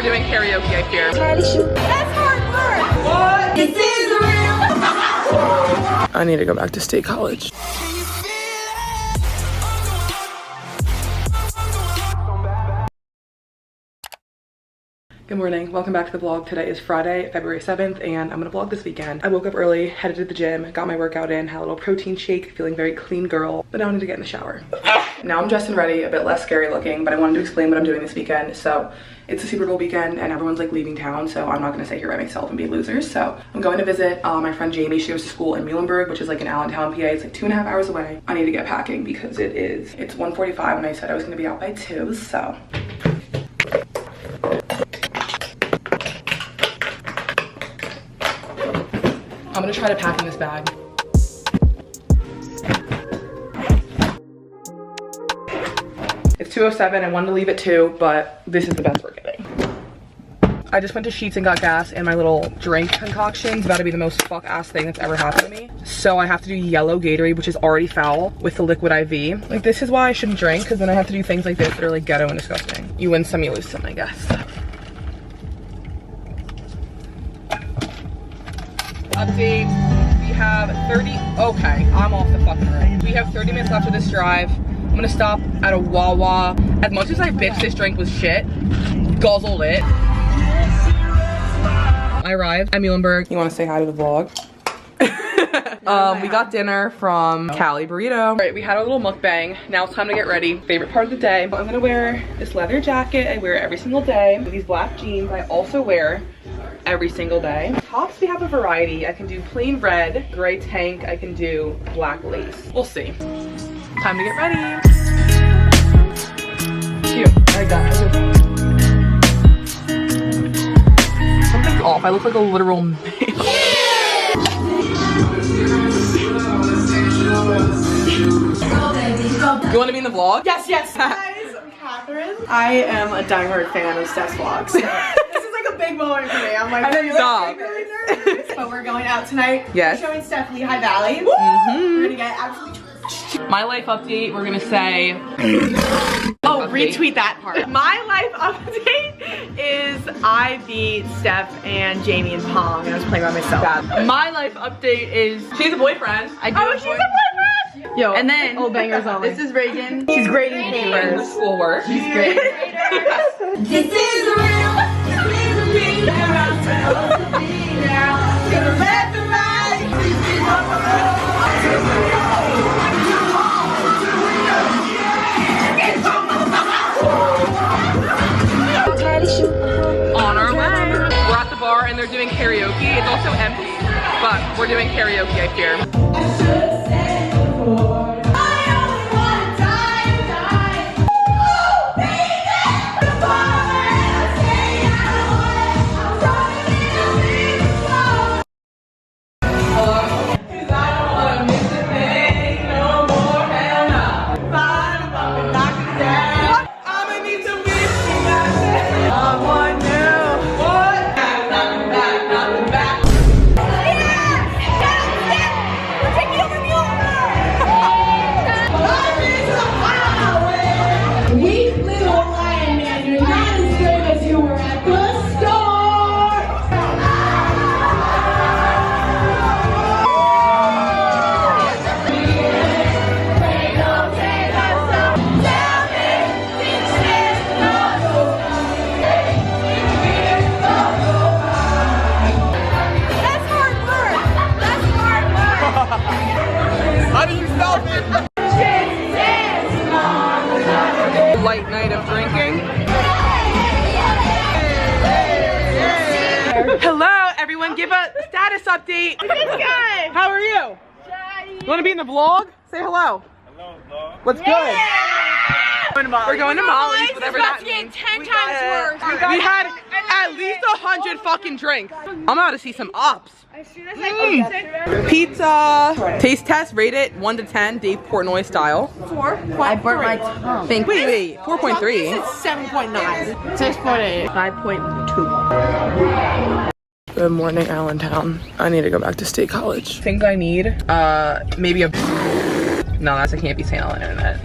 we're doing karaoke, I fear. That's hard work. What? This is real. I need to go back to State College. Good morning, welcome back to the vlog. Today is Friday, February 7th, and I'm gonna vlog this weekend. I woke up early, headed to the gym, got my workout in, had a little protein shake, feeling very clean girl, but now I need to get in the shower. Now I'm dressed and ready, a bit less scary looking, but I wanted to explain what I'm doing this weekend. So it's a Super Bowl weekend and everyone's like leaving town, so I'm not gonna sit here by myself and be losers. So I'm going to visit my friend Jamie. She goes to school in Muhlenberg, which is like in Allentown, PA. It's like 2.5 hours away. I need to get packing because it's 1:45 and I said I was gonna be out by 2, so. I'm gonna try to pack in this bag. It's 2:07, I wanted to leave at 2, but this is the best we're getting. I just went to Sheetz and got gas, and my little drink concoction's about to be the most fuck-ass thing that's ever happened to me. So I have to do yellow Gatorade, which is already foul, with the liquid IV. Like, this is why I shouldn't drink, because then I have to do things like this that are like ghetto and disgusting. You win some, you lose some, I guess. Update, we have 30, okay, I'm off the fucking road. We have 30 minutes left of this drive. I'm gonna stop at a Wawa. As much as I bitched this drink was shit, guzzled it. I arrived at Muhlenberg. You wanna say hi to the vlog? We got dinner from Cali Burrito. All right, we had a little mukbang. Now it's time to get ready. Favorite part of the day. I'm gonna wear this leather jacket. I wear it every single day. These black jeans I also wear every single day. Tops, we have a variety. I can do plain red, gray tank. I can do black lace. We'll see. Time to get ready. Cute. I got it. Something's off. I look like a literal male. You want to be in the vlog? Yes, yes. Guys, I'm Catherine. I am a diehard fan of Steph's vlogs. So this is like a big moment for me. I'm like, Stop. really nervous. But we're going out tonight. Yes. We're showing Steph Lehigh Valley. We're gonna get absolutely. My life update, we're gonna say. Oh, retweet that part. My life update is I beat Steph and Jamie in Pong, and I was playing by myself. My life update is she's a boyfriend. I do. Oh, she's a boyfriend. Yo, and then old bangers on. This is Reagan. She's grading For papers. schoolwork. She's great. This is real. On our way. We're at the bar and they're doing karaoke. It's also empty, but we're doing karaoke, I fear. Light night of drinking. Hello, everyone. Give a status update. How are you? You want to be in the vlog? Say hello. Hello, vlog. What's good? We're going to Molly's, whatever that means. 10 times worse. We had at least 100 fucking drinks. I'm about to see some ops. Pizza. Taste test, rate it 1 to 10, Dave Portnoy style. 4.3. I burnt my tongue. Wait, 4.3. This is 7.9. 6.8. 5.2. Good morning, Allentown. I need to go back to State College. Things I need, maybe a, no, that's, I can't be saying on the internet.